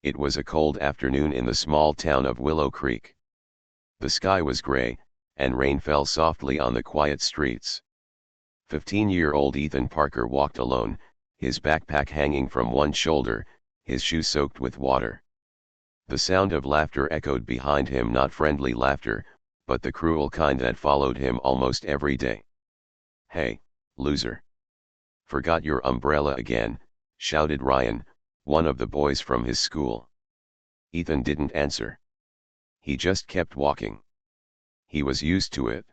It was a cold afternoon in the small town of Willow Creek. The sky was gray, and rain fell softly on the quiet streets. 15-year-old Ethan Parker walked alone, his backpack hanging from one shoulder, his shoes soaked with water. The sound of laughter echoed behind him, not friendly laughter, but the cruel kind that followed him almost every day. "Hey, loser. Forgot your umbrella again," shouted Ryan, one of the boys from his school. Ethan didn't answer. He just kept walking. He was used to it.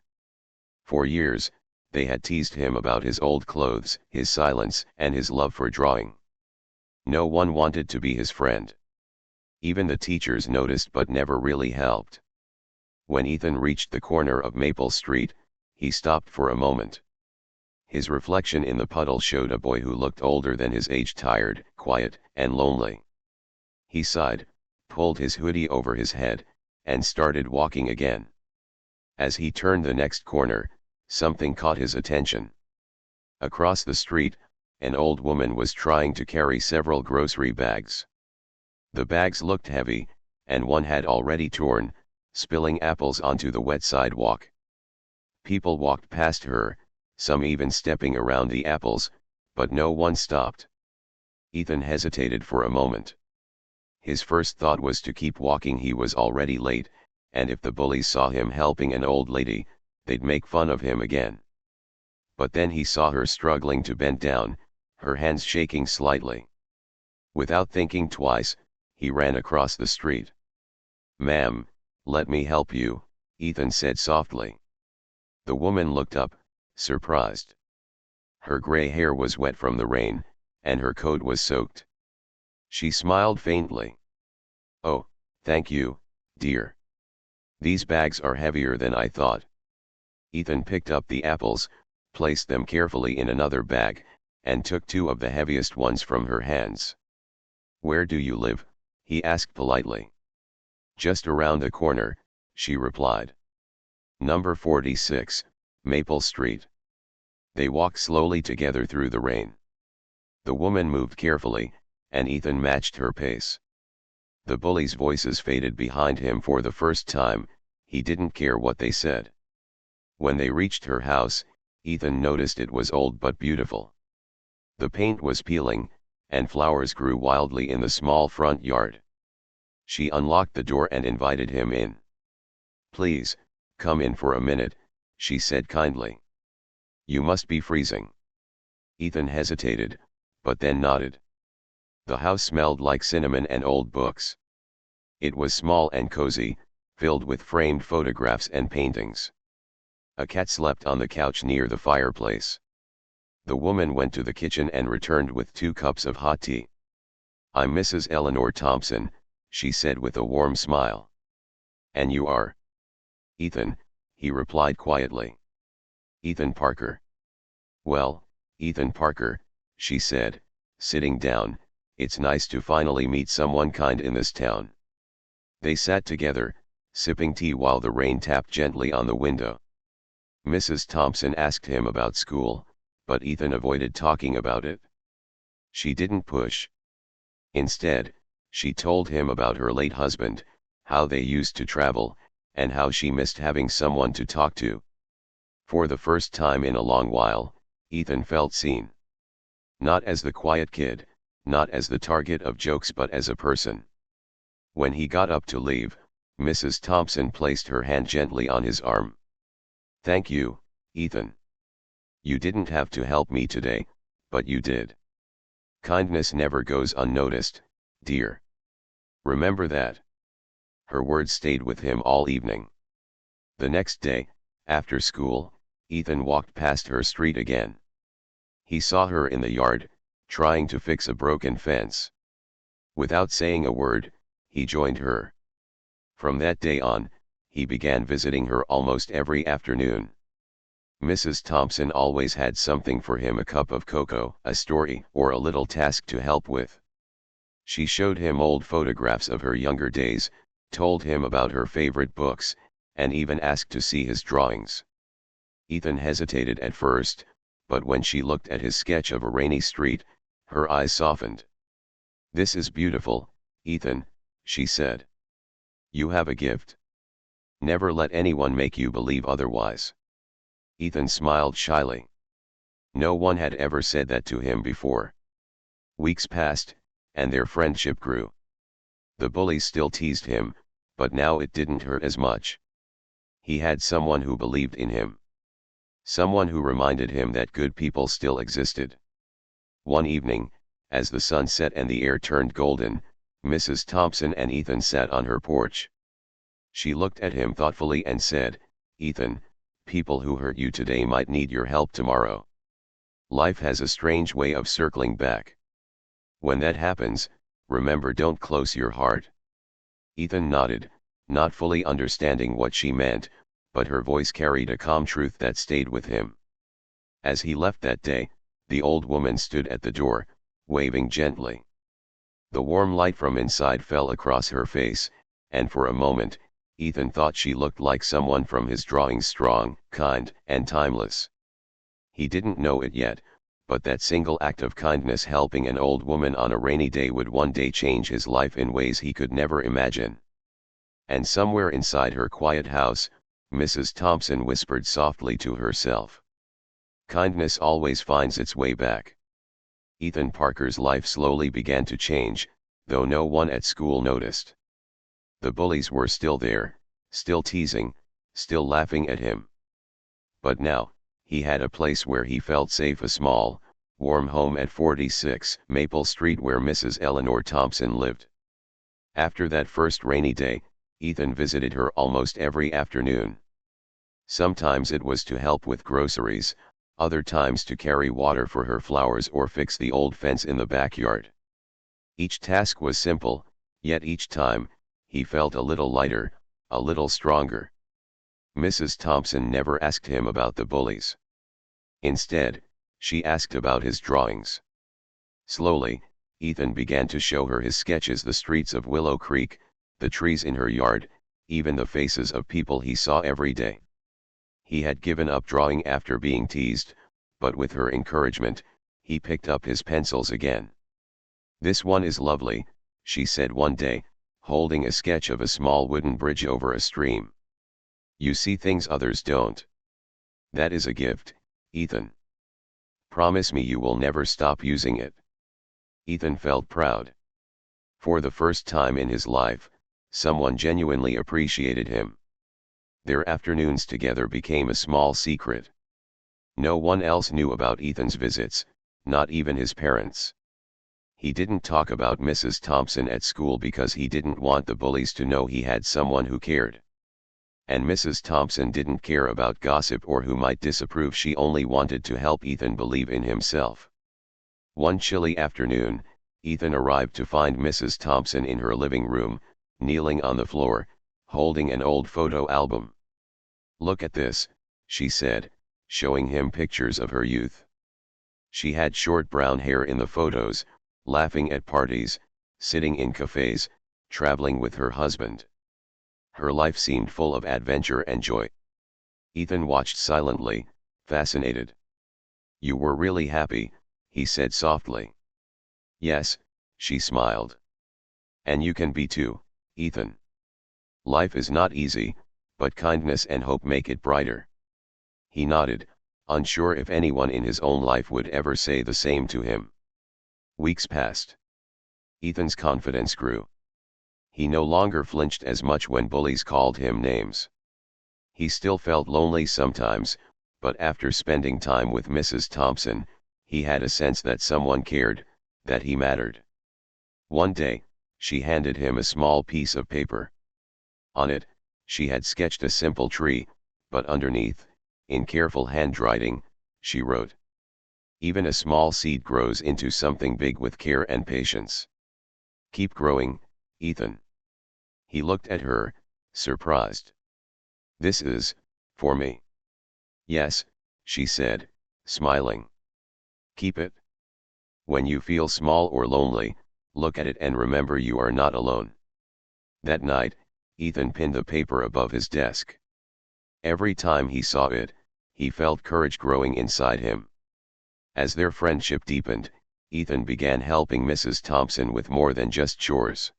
For years, they had teased him about his old clothes, his silence, and his love for drawing. No one wanted to be his friend. Even the teachers noticed but never really helped. When Ethan reached the corner of Maple Street, he stopped for a moment. His reflection in the puddle showed a boy who looked older than his age, tired, quiet, and lonely. He sighed, pulled his hoodie over his head, and started walking again. As he turned the next corner, something caught his attention. Across the street, an old woman was trying to carry several grocery bags. The bags looked heavy, and one had already torn, spilling apples onto the wet sidewalk. People walked past her, some even stepping around the apples, but no one stopped. Ethan hesitated for a moment. His first thought was to keep walking. He was already late, and if the bullies saw him helping an old lady, they'd make fun of him again. But then he saw her struggling to bend down, her hands shaking slightly. Without thinking twice, he ran across the street. "Ma'am, let me help you," Ethan said softly. The woman looked up, surprised. Her gray hair was wet from the rain, and her coat was soaked. She smiled faintly. "Oh, thank you, dear. These bags are heavier than I thought." Ethan picked up the apples, placed them carefully in another bag, and took two of the heaviest ones from her hands. "Where do you live?" he asked politely. "Just around the corner," she replied. "Number 46, Maple Street." They walked slowly together through the rain. The woman moved carefully, and Ethan matched her pace. The bullies' voices faded behind him for the first time. He didn't care what they said. When they reached her house, Ethan noticed it was old but beautiful. The paint was peeling, and flowers grew wildly in the small front yard. She unlocked the door and invited him in. "Please, come in for a minute," she said kindly. "You must be freezing." Ethan hesitated, but then nodded. The house smelled like cinnamon and old books. It was small and cozy, filled with framed photographs and paintings. A cat slept on the couch near the fireplace. The woman went to the kitchen and returned with 2 cups of hot tea. "I'm Mrs. Eleanor Thompson," she said with a warm smile. "And you are?" "Ethan," he replied quietly. "Ethan Parker." "Well, Ethan Parker," she said, sitting down, "it's nice to finally meet someone kind in this town." They sat together, sipping tea while the rain tapped gently on the window. Mrs. Thompson asked him about school, but Ethan avoided talking about it. She didn't push. Instead, she told him about her late husband, how they used to travel, and how she missed having someone to talk to. For the first time in a long while, Ethan felt seen. Not as the quiet kid, not as the target of jokes, but as a person. When he got up to leave, Mrs. Thompson placed her hand gently on his arm. "Thank you, Ethan. You didn't have to help me today, but you did. Kindness never goes unnoticed, dear. Remember that." Her words stayed with him all evening. The next day, after school, Ethan walked past her street again. He saw her in the yard, trying to fix a broken fence. Without saying a word, he joined her. From that day on, he began visiting her almost every afternoon. Mrs. Thompson always had something for him: a cup of cocoa, a story, or a little task to help with. She showed him old photographs of her younger days, told him about her favorite books, and even asked to see his drawings. Ethan hesitated at first, but when she looked at his sketch of a rainy street, her eyes softened. "This is beautiful," "Ethan," she said. "You have a gift. Never let anyone make you believe otherwise." Ethan smiled shyly. No one had ever said that to him before. Weeks passed, and their friendship grew. The bullies still teased him, but now it didn't hurt as much. He had someone who believed in him. Someone who reminded him that good people still existed. One evening, as the sun set and the air turned golden, Mrs. Thompson and Ethan sat on her porch. She looked at him thoughtfully and said, "Ethan, people who hurt you today might need your help tomorrow. Life has a strange way of circling back. When that happens, remember, don't close your heart." Ethan nodded, not fully understanding what she meant, but her voice carried a calm truth that stayed with him. As he left that day, the old woman stood at the door, waving gently. The warm light from inside fell across her face, and for a moment, Ethan thought she looked like someone from his drawings, strong, kind, and timeless. He didn't know it yet, but that single act of kindness, helping an old woman on a rainy day, would one day change his life in ways he could never imagine. And somewhere inside her quiet house, Mrs. Thompson whispered softly to herself, "Kindness always finds its way back." Ethan Parker's life slowly began to change, though no one at school noticed. The bullies were still there, still teasing, still laughing at him. But now, he had a place where he felt safe, a small, warm home at 46 Maple Street where Mrs. Eleanor Thompson lived. After that first rainy day, Ethan visited her almost every afternoon. Sometimes it was to help with groceries, other times to carry water for her flowers or fix the old fence in the backyard. Each task was simple, yet each time, he felt a little lighter, a little stronger. Mrs. Thompson never asked him about the bullies. Instead, she asked about his drawings. Slowly, Ethan began to show her his sketches, the streets of Willow Creek, the trees in her yard, even the faces of people he saw every day. He had given up drawing after being teased, but with her encouragement, he picked up his pencils again. "This one is lovely," she said one day, holding a sketch of a small wooden bridge over a stream. "You see things others don't. That is a gift, Ethan. Promise me you will never stop using it." Ethan felt proud. For the first time in his life, someone genuinely appreciated him. Their afternoons together became a small secret. No one else knew about Ethan's visits, not even his parents. He didn't talk about Mrs. Thompson at school because he didn't want the bullies to know he had someone who cared. And Mrs. Thompson didn't care about gossip or who might disapprove. She only wanted to help Ethan believe in himself. One chilly afternoon, Ethan arrived to find Mrs. Thompson in her living room, kneeling on the floor, holding an old photo album. "Look at this," she said, showing him pictures of her youth. She had short brown hair in the photos, laughing at parties, sitting in cafes, traveling with her husband. Her life seemed full of adventure and joy. Ethan watched silently, fascinated. "You were really happy," he said softly. "Yes," she smiled. "And you can be too, Ethan. Life is not easy, but kindness and hope make it brighter." He nodded, unsure if anyone in his own life would ever say the same to him. Weeks passed. Ethan's confidence grew. He no longer flinched as much when bullies called him names. He still felt lonely sometimes, but after spending time with Mrs. Thompson, he had a sense that someone cared, that he mattered. One day, she handed him a small piece of paper. On it, she had sketched a simple tree, but underneath, in careful handwriting, she wrote, "Even a small seed grows into something big with care and patience. Keep growing, Ethan." He looked at her, surprised. "This is, for me." "Yes," she said, smiling. "Keep it. When you feel small or lonely, look at it and remember you are not alone." That night, Ethan pinned the paper above his desk. Every time he saw it, he felt courage growing inside him. As their friendship deepened, Ethan began helping Mrs. Thompson with more than just chores.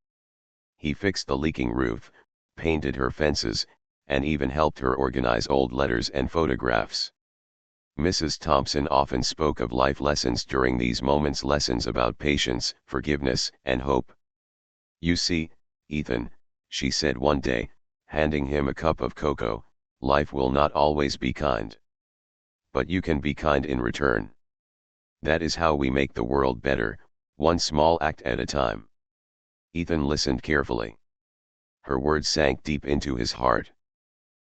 He fixed the leaking roof, painted her fences, and even helped her organize old letters and photographs. Mrs. Thompson often spoke of life lessons during these moments, lessons about patience, forgiveness, and hope. "You see, Ethan," she said one day, handing him a cup of cocoa, "life will not always be kind. But you can be kind in return. That is how we make the world better, one small act at a time." Ethan listened carefully. Her words sank deep into his heart.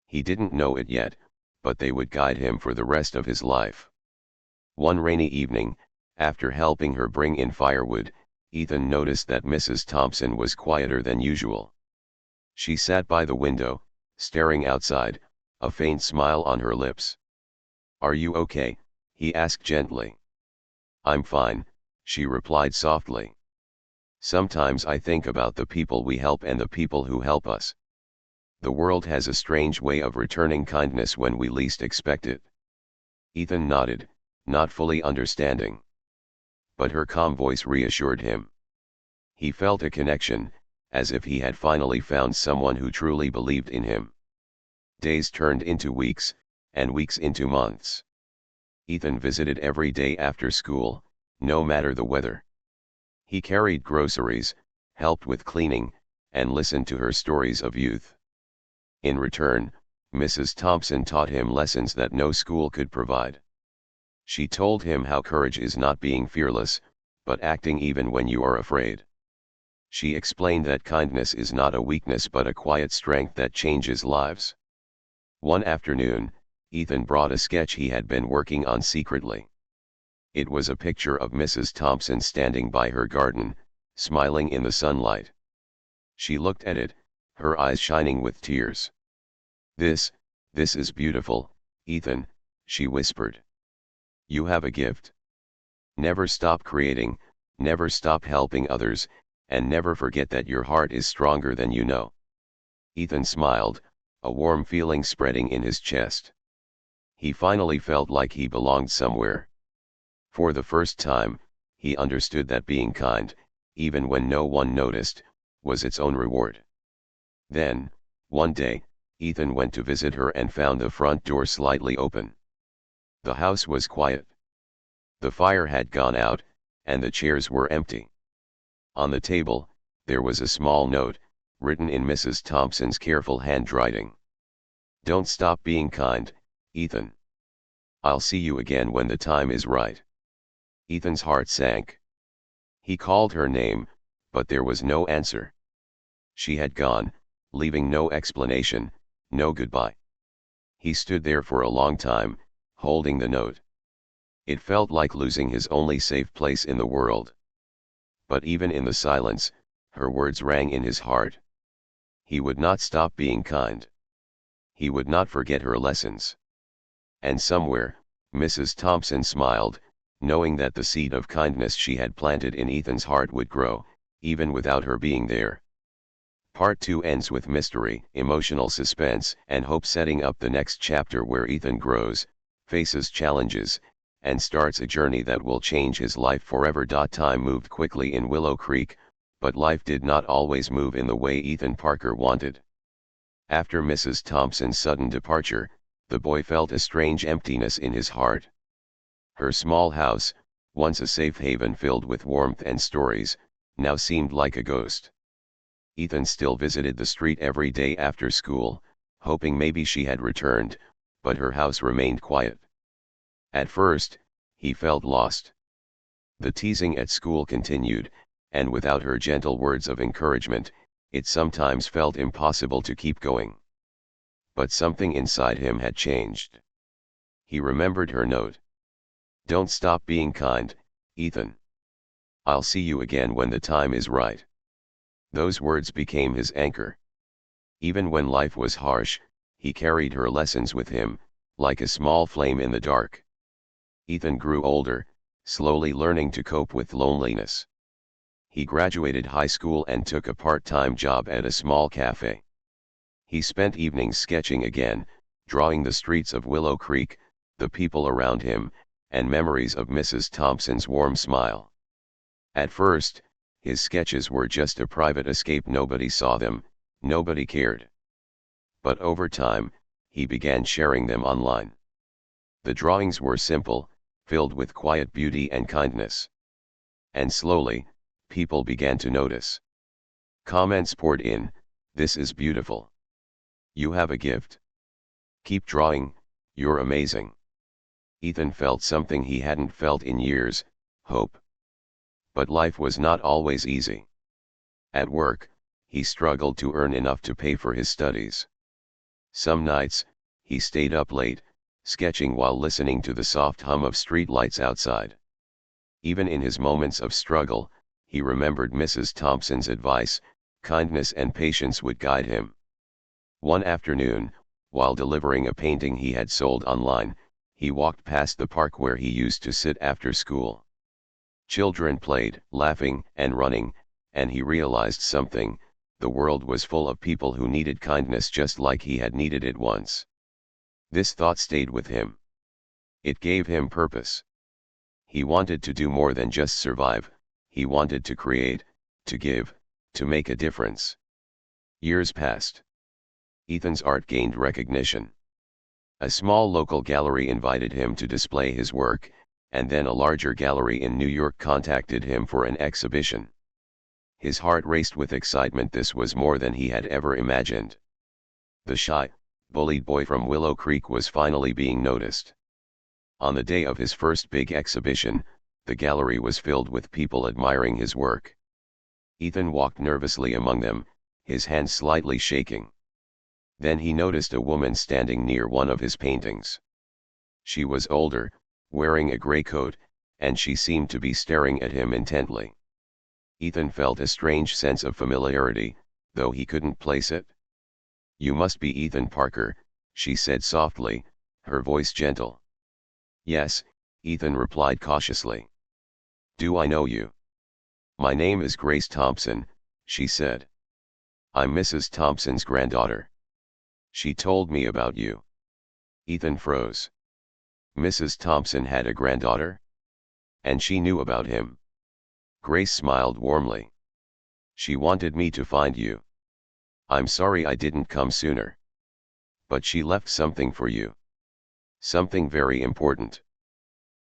He didn't know it yet, but they would guide him for the rest of his life. One rainy evening, after helping her bring in firewood, Ethan noticed that Mrs. Thompson was quieter than usual. She sat by the window, staring outside, a faint smile on her lips. "Are you okay?" he asked gently. "I'm fine," she replied softly. "Sometimes I think about the people we help and the people who help us. The world has a strange way of returning kindness when we least expect it." Ethan nodded, not fully understanding. But her calm voice reassured him. He felt a connection, as if he had finally found someone who truly believed in him. Days turned into weeks, and weeks into months. Ethan visited every day after school, no matter the weather. He carried groceries, helped with cleaning, and listened to her stories of youth. In return, Mrs. Thompson taught him lessons that no school could provide. She told him how courage is not being fearless, but acting even when you are afraid. She explained that kindness is not a weakness but a quiet strength that changes lives. One afternoon, Ethan brought a sketch he had been working on secretly. It was a picture of Mrs. Thompson standing by her garden, smiling in the sunlight. She looked at it, her eyes shining with tears. This is beautiful, Ethan," she whispered. "You have a gift. Never stop creating, never stop helping others, and never forget that your heart is stronger than you know." Ethan smiled, a warm feeling spreading in his chest. He finally felt like he belonged somewhere. For the first time, he understood that being kind, even when no one noticed, was its own reward. Then, one day, Ethan went to visit her and found the front door slightly open. The house was quiet. The fire had gone out, and the chairs were empty. On the table, there was a small note, written in Mrs. Thompson's careful handwriting. "Don't stop being kind, Ethan. I'll see you again when the time is right." Ethan's heart sank. He called her name, but there was no answer. She had gone, leaving no explanation, no goodbye. He stood there for a long time, holding the note. It felt like losing his only safe place in the world. But even in the silence, her words rang in his heart. He would not stop being kind. He would not forget her lessons. And somewhere, Mrs. Thompson smiled, knowing that the seed of kindness she had planted in Ethan's heart would grow, even without her being there. Part 2 ends with mystery, emotional suspense, and hope, setting up the next chapter where Ethan grows, faces challenges, and starts a journey that will change his life forever. Time moved quickly in Willow Creek, but life did not always move in the way Ethan Parker wanted. After Mrs. Thompson's sudden departure, the boy felt a strange emptiness in his heart. Her small house, once a safe haven filled with warmth and stories, now seemed like a ghost. Ethan still visited the street every day after school, hoping maybe she had returned, but her house remained quiet. At first, he felt lost. The teasing at school continued, and without her gentle words of encouragement, it sometimes felt impossible to keep going. But something inside him had changed. He remembered her note. "Don't stop being kind, Ethan. I'll see you again when the time is right." Those words became his anchor. Even when life was harsh, he carried her lessons with him, like a small flame in the dark. Ethan grew older, slowly learning to cope with loneliness. He graduated high school and took a part-time job at a small cafe. He spent evenings sketching again, drawing the streets of Willow Creek, the people around him, and memories of Mrs. Thompson's warm smile. At first, His sketches were just a private escape. Nobody saw them, nobody cared. But over time, he began sharing them online. The drawings were simple, filled with quiet beauty and kindness. And slowly, people began to notice. Comments poured in, "This is beautiful. You have a gift. Keep drawing, you're amazing." Ethan felt something he hadn't felt in years, hope. But life was not always easy. At work, he struggled to earn enough to pay for his studies. Some nights, he stayed up late, sketching while listening to the soft hum of street lights outside. Even in his moments of struggle, he remembered Mrs. Thompson's advice: kindness and patience would guide him. One afternoon, while delivering a painting he had sold online, he walked past the park where he used to sit after school. Children played, laughing and running, and he realized something: the world was full of people who needed kindness just like he had needed it once. This thought stayed with him. It gave him purpose. He wanted to do more than just survive, he wanted to create, to give, to make a difference. Years passed. Ethan's art gained recognition. A small local gallery invited him to display his work, and then a larger gallery in New York contacted him for an exhibition. His heart raced with excitement. This was more than he had ever imagined. The shy, bullied boy from Willow Creek was finally being noticed. On the day of his first big exhibition, the gallery was filled with people admiring his work. Ethan walked nervously among them, his hands slightly shaking. Then he noticed a woman standing near one of his paintings. She was older, wearing a gray coat, and she seemed to be staring at him intently. Ethan felt a strange sense of familiarity, though he couldn't place it. "You must be Ethan Parker," she said softly, her voice gentle. "Yes," Ethan replied cautiously. "Do I know you?" "My name is Grace Thompson," she said. "I'm Mrs. Thompson's granddaughter. She told me about you." Ethan froze. Mrs. Thompson had a granddaughter? And she knew about him? Grace smiled warmly. "She wanted me to find you. I'm sorry I didn't come sooner. But she left something for you. Something very important."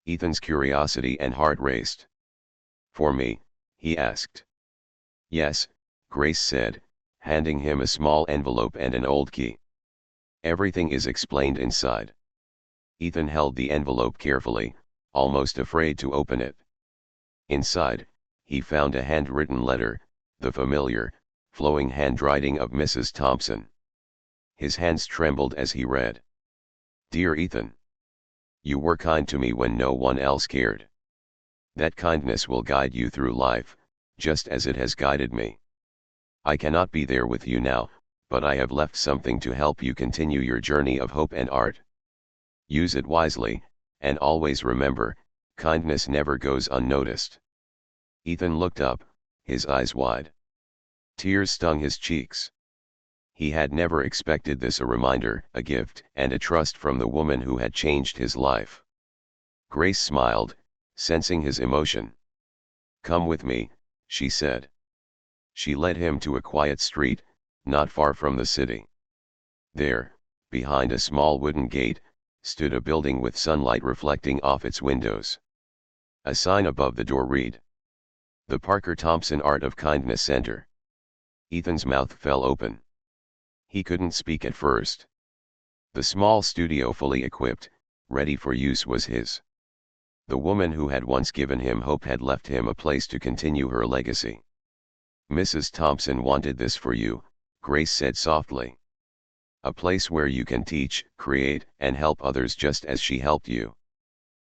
Ethan's curiosity and heart raced. "For me?" he asked. "Yes," Grace said, handing him a small envelope and an old key. "Everything is explained inside." Ethan held the envelope carefully, almost afraid to open it. Inside, he found a handwritten letter, the familiar, flowing handwriting of Mrs. Thompson. His hands trembled as he read. "Dear Ethan, you were kind to me when no one else cared. That kindness will guide you through life, just as it has guided me. I cannot be there with you now, but I have left something to help you continue your journey of hope and art. Use it wisely, and always remember, kindness never goes unnoticed." Ethan looked up, his eyes wide. Tears stung his cheeks. He had never expected this: a reminder, a gift, and a trust from the woman who had changed his life. Grace smiled, sensing his emotion. "Come with me," she said. She led him to a quiet street, not far from the city. There, behind a small wooden gate, stood a building with sunlight reflecting off its windows. A sign above the door read, "The Parker Thompson Art of Kindness Center." Ethan's mouth fell open. He couldn't speak at first. The small studio, fully equipped, ready for use, was his. The woman who had once given him hope had left him a place to continue her legacy. "Mrs. Thompson wanted this for you," Grace said softly. "A place where you can teach, create, and help others just as she helped you."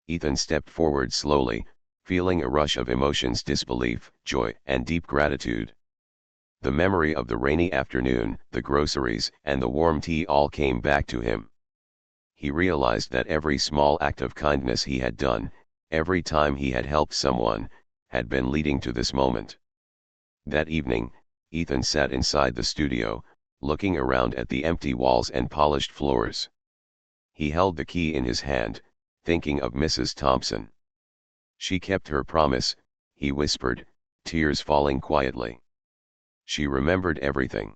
Ethan stepped forward slowly, feeling a rush of emotions: disbelief, joy, and deep gratitude. The memory of the rainy afternoon, the groceries, and the warm tea all came back to him. He realized that every small act of kindness he had done, every time he had helped someone, had been leading to this moment. That evening, Ethan sat inside the studio, looking around at the empty walls and polished floors. He held the key in his hand, thinking of Mrs. Thompson. "She kept her promise," he whispered, tears falling quietly. She remembered everything.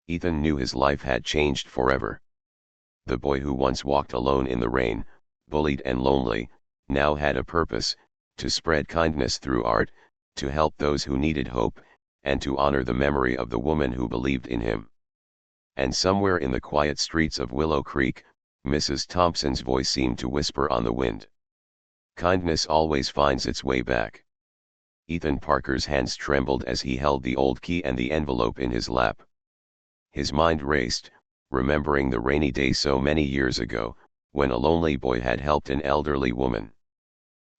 Ethan knew his life had changed forever. The boy who once walked alone in the rain, bullied and lonely, now had a purpose: to spread kindness through art, to help those who needed hope, and to honor the memory of the woman who believed in him. And somewhere in the quiet streets of Willow Creek, Mrs. Thompson's voice seemed to whisper on the wind. Kindness always finds its way back. Ethan Parker's hands trembled as he held the old key and the envelope in his lap. His mind raced, remembering the rainy day so many years ago, when a lonely boy had helped an elderly woman.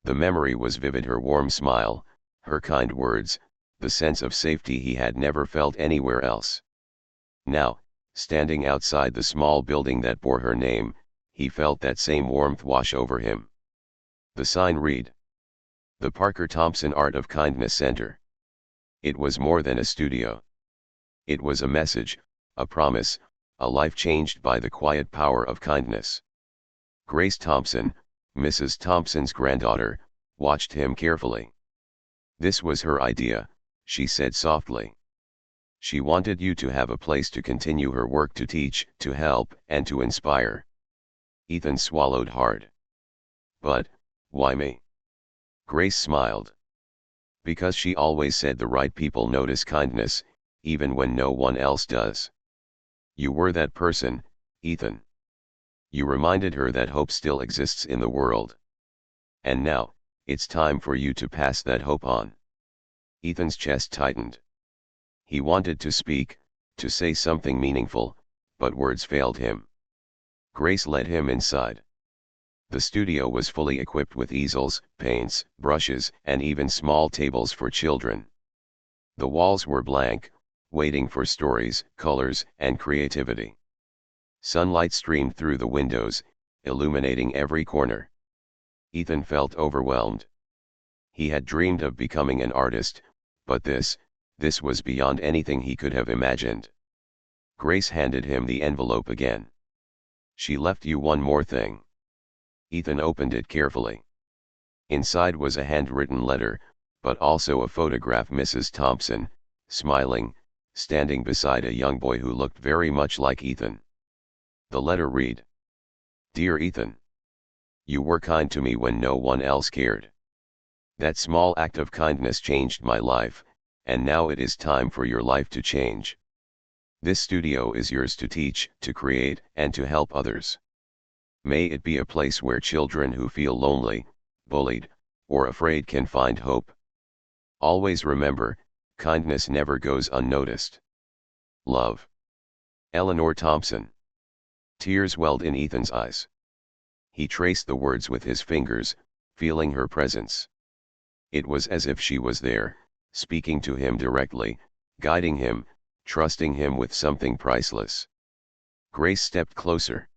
The memory was vivid: her warm smile, her kind words, the sense of safety he had never felt anywhere else. Now, standing outside the small building that bore her name, he felt that same warmth wash over him. The sign read, "The Parker Thompson Art of Kindness Center." It was more than a studio. It was a message, a promise, a life changed by the quiet power of kindness. Grace Thompson, Mrs. Thompson's granddaughter, watched him carefully. "This was her idea," she said softly. "She wanted you to have a place to continue her work, to teach, to help, and to inspire." Ethan swallowed hard. "But, why me?" Grace smiled. "Because she always said the right people notice kindness, even when no one else does. You were that person, Ethan. You reminded her that hope still exists in the world. And now, it's time for you to pass that hope on." Ethan's chest tightened. He wanted to speak, to say something meaningful, but words failed him. Grace led him inside. The studio was fully equipped with easels, paints, brushes, and even small tables for children. The walls were blank, waiting for stories, colors, and creativity. Sunlight streamed through the windows, illuminating every corner. Ethan felt overwhelmed. He had dreamed of becoming an artist, but this was beyond anything he could have imagined. Grace handed him the envelope again. "She left you one more thing." Ethan opened it carefully. Inside was a handwritten letter, but also a photograph: Mrs. Thompson, smiling, standing beside a young boy who looked very much like Ethan. The letter read, "Dear Ethan, you were kind to me when no one else cared. That small act of kindness changed my life, and now it is time for your life to change. This studio is yours to teach, to create, and to help others. May it be a place where children who feel lonely, bullied, or afraid can find hope. Always remember, kindness never goes unnoticed. Love. Eleanor Thompson." Tears welled in Ethan's eyes. He traced the words with his fingers, feeling her presence. It was as if she was there, speaking to him directly, guiding him, trusting him with something priceless. Grace stepped closer.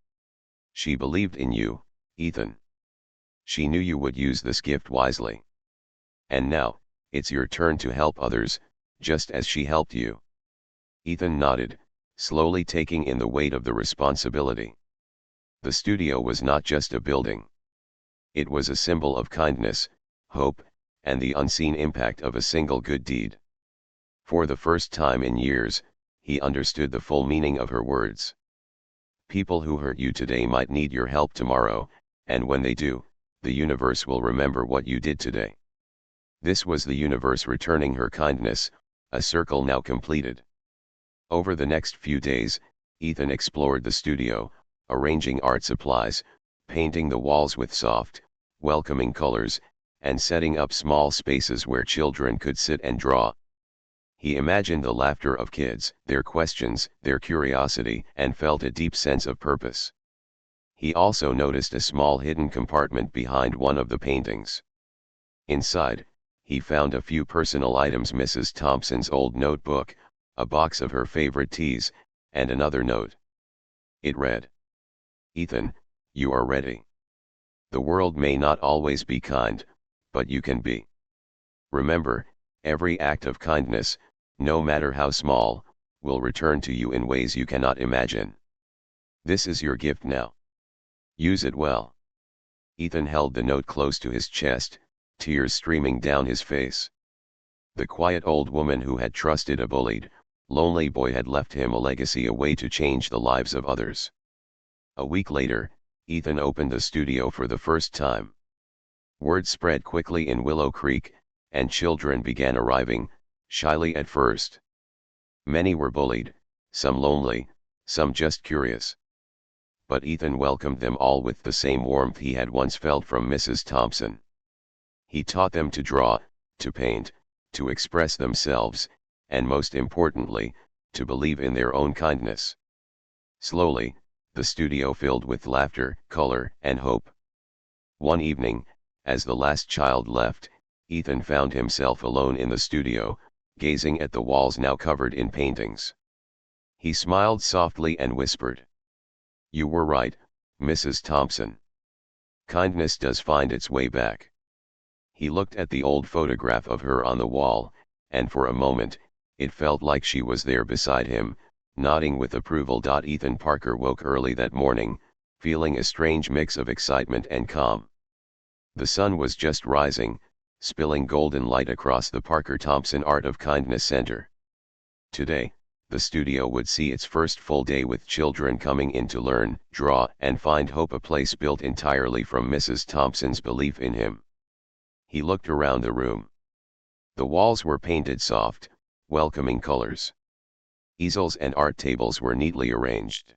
"She believed in you, Ethan. She knew you would use this gift wisely. And now, it's your turn to help others, just as she helped you." Ethan nodded, slowly taking in the weight of the responsibility. The studio was not just a building. It was a symbol of kindness, hope, and the unseen impact of a single good deed. For the first time in years, he understood the full meaning of her words. People who hurt you today might need your help tomorrow, and when they do, the universe will remember what you did today. This was the universe returning her kindness, a circle now completed. Over the next few days, Ethan explored the studio, arranging art supplies, painting the walls with soft, welcoming colors, and setting up small spaces where children could sit and draw. He imagined the laughter of kids, their questions, their curiosity, and felt a deep sense of purpose. He also noticed a small hidden compartment behind one of the paintings. Inside, he found a few personal items: Mrs. Thompson's old notebook, a box of her favorite teas, and another note. It read, "Ethan, you are ready. The world may not always be kind, but you can be. Remember, every act of kindness, no matter how small, will return to you in ways you cannot imagine. This is your gift now. Use it well." Ethan held the note close to his chest, tears streaming down his face. The quiet old woman who had trusted a bullied, lonely boy had left him a legacy, a way to change the lives of others. A week later, Ethan opened the studio for the first time. Word spread quickly in Willow Creek, and children began arriving, shyly at first. Many were bullied, some lonely, some just curious. But Ethan welcomed them all with the same warmth he had once felt from Mrs. Thompson. He taught them to draw, to paint, to express themselves, and most importantly, to believe in their own kindness. Slowly, the studio filled with laughter, color, and hope. One evening, as the last child left, Ethan found himself alone in the studio, gazing at the walls now covered in paintings. He smiled softly and whispered, "You were right, Mrs. Thompson. Kindness does find its way back." He looked at the old photograph of her on the wall, and for a moment, it felt like she was there beside him, nodding with approval. Ethan Parker woke early that morning, feeling a strange mix of excitement and calm. The sun was just rising, spilling golden light across the Parker Thompson Art of Kindness Center. Today, the studio would see its first full day with children coming in to learn, draw, and find hope, a place built entirely from Mrs. Thompson's belief in him. He looked around the room. The walls were painted soft, welcoming colors. Easels and art tables were neatly arranged.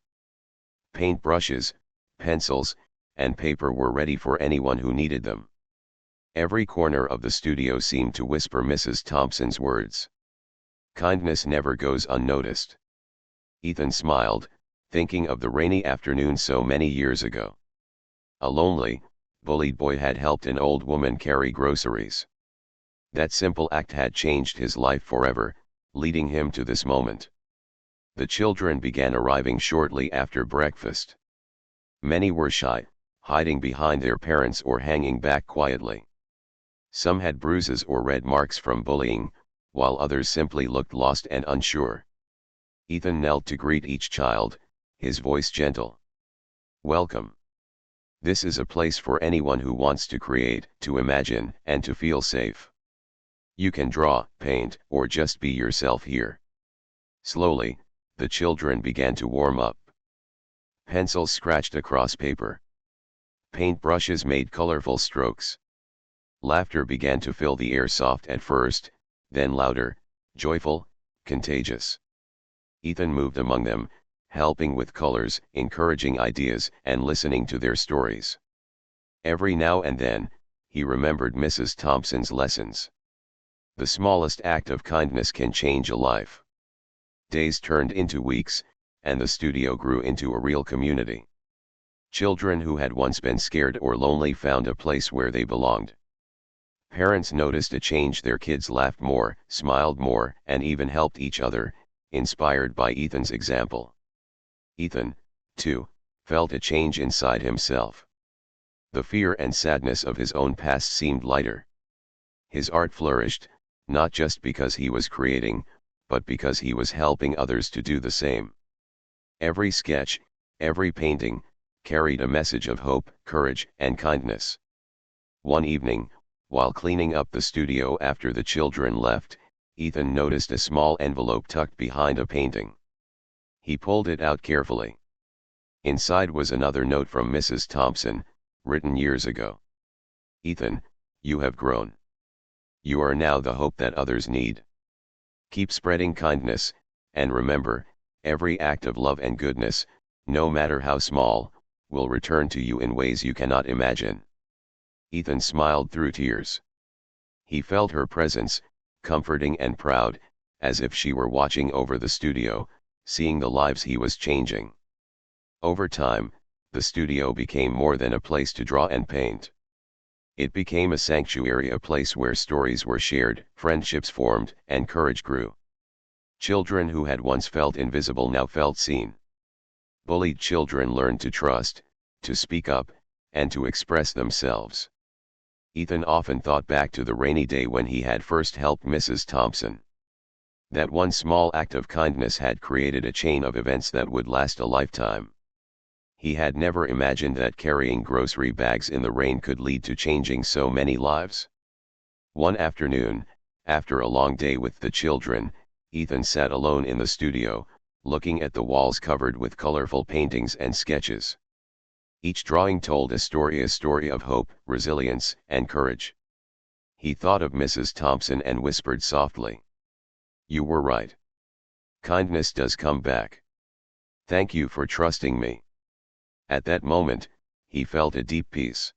Paint brushes, pencils, and paper were ready for anyone who needed them. Every corner of the studio seemed to whisper Mrs. Thompson's words. Kindness never goes unnoticed. Ethan smiled, thinking of the rainy afternoon so many years ago. A lonely, bullied boy had helped an old woman carry groceries. That simple act had changed his life forever, leading him to this moment. The children began arriving shortly after breakfast. Many were shy, hiding behind their parents or hanging back quietly. Some had bruises or red marks from bullying, while others simply looked lost and unsure. Ethan knelt to greet each child, his voice gentle. "Welcome. This is a place for anyone who wants to create, to imagine, and to feel safe. You can draw, paint, or just be yourself here." Slowly, the children began to warm up. Pencils scratched across paper. Paintbrushes made colorful strokes. Laughter began to fill the air, soft at first, then louder, joyful, contagious. Ethan moved among them, helping with colors, encouraging ideas, and listening to their stories. Every now and then, he remembered Mrs. Thompson's lessons. The smallest act of kindness can change a life. Days turned into weeks, and the studio grew into a real community. Children who had once been scared or lonely found a place where they belonged. Parents noticed a change: their kids laughed more, smiled more, and even helped each other, inspired by Ethan's example. Ethan, too, felt a change inside himself. The fear and sadness of his own past seemed lighter. His art flourished, not just because he was creating, but because he was helping others to do the same. Every sketch, every painting, carried a message of hope, courage, and kindness. One evening, while cleaning up the studio after the children left, Ethan noticed a small envelope tucked behind a painting. He pulled it out carefully. Inside was another note from Mrs. Thompson, written years ago. "Ethan, you have grown. You are now the hope that others need. Keep spreading kindness, and remember, every act of love and goodness, no matter how small, will return to you in ways you cannot imagine." Ethan smiled through tears. He felt her presence, comforting and proud, as if she were watching over the studio, seeing the lives he was changing. Over time, the studio became more than a place to draw and paint. It became a sanctuary, a place where stories were shared, friendships formed, and courage grew. Children who had once felt invisible now felt seen. Bullied children learned to trust, to speak up, and to express themselves. Ethan often thought back to the rainy day when he had first helped Mrs. Thompson. That one small act of kindness had created a chain of events that would last a lifetime. He had never imagined that carrying grocery bags in the rain could lead to changing so many lives. One afternoon, After a long day with the children, Ethan sat alone in the studio, looking at the walls covered with colorful paintings and sketches. Each drawing told a story of hope, resilience, and courage. He thought of Mrs. Thompson and whispered softly, "You were right. Kindness does come back. Thank you for trusting me." At that moment, he felt a deep peace.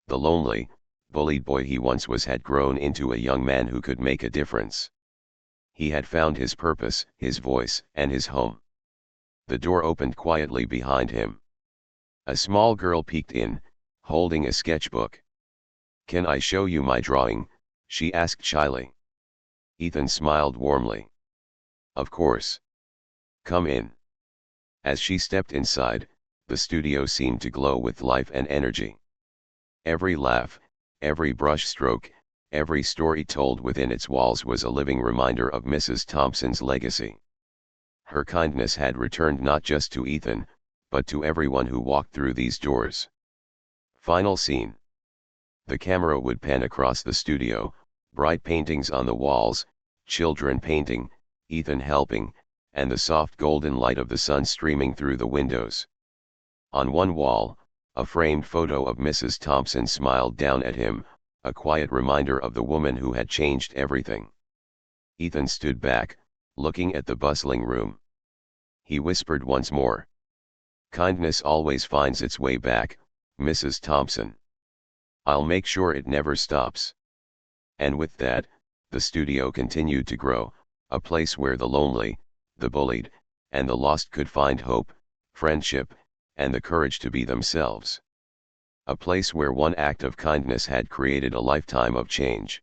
The lonely, bullied boy he once was had grown into a young man who could make a difference. He had found his purpose, his voice, and his home. The door opened quietly behind him. A small girl peeked in, holding a sketchbook. "Can I show you my drawing?" she asked shyly. Ethan smiled warmly. "Of course. Come in." As she stepped inside, the studio seemed to glow with life and energy. Every laugh, every brush stroke, every story told within its walls was a living reminder of Mrs. Thompson's legacy. Her kindness had returned not just to Ethan, but to everyone who walked through these doors. Final scene. The camera would pan across the studio, bright paintings on the walls, children painting, Ethan helping, and the soft golden light of the sun streaming through the windows. On one wall, a framed photo of Mrs. Thompson smiled down at him, a quiet reminder of the woman who had changed everything. Ethan stood back, looking at the bustling room. He whispered once more, "Kindness always finds its way back, Mrs. Thompson. I'll make sure it never stops." And with that, the studio continued to grow, a place where the lonely, the bullied, and the lost could find hope, friendship, and the courage to be themselves. A place where one act of kindness had created a lifetime of change.